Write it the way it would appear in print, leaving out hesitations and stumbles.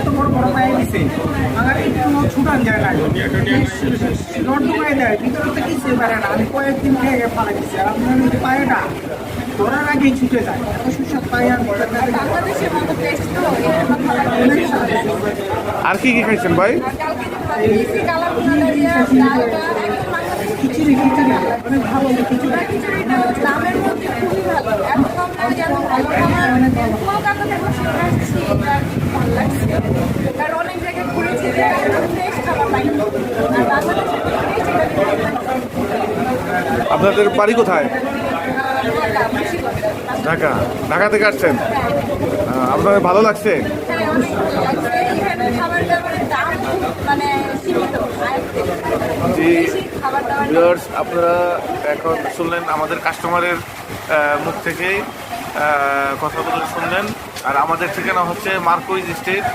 এত বড় বড় পায়ে দিছে আমার একটু ছুটান যায় না রড ঢুকাই দেয় ভিতরে তো কিছুই পারে না আমি কয়েকদিন খেয়ে ফালাই দিচ্ছি আর আপনার ওই পায়েটা ধরার আগেই ছুটে যায় এত সুস্বাদ পায়ে আর বাংলাদেশের মতো টেস্ট তো এরকম খাবার অনেক স্বাদ। আর কি কি খাইছেন ভাই? কালকে কালার ডালিয়া ডালটা একদম বাংলাদেশি খিচুড়ি খিচুড়ি অনেক ভালো খিচুড়ি খিচুড়িটা দামের মধ্যে খুবই ভালো এত কম দামে যেন ভালো খাবার কলকাতা থেকে বসে আসছি এটা ভালো লাগছে কারণ অনেক জায়গায় ঘুরেছি যে ফ্রেশ খাবার পাই আর বাংলাদেশের টেস্ট এটা আপনাদের বাড়ি কোথায়? ঢাকা। ঢাকা থেকে আসছেন? আপনাদের ভালো লাগছে? হ্যাঁ অনেক ভালো লাগছে এখানে খাবার দাবারের দাম মানে সীমিত জি খাবার দাবার ভিউয়ার্স, আপনারা এখন শুনলেন আমাদের কাস্টমারের মুখ থেকেই কথাগুলো শুনলেন। আর আমাদের ঠিকানা হচ্ছে মার্কুইজ স্ট্রিট।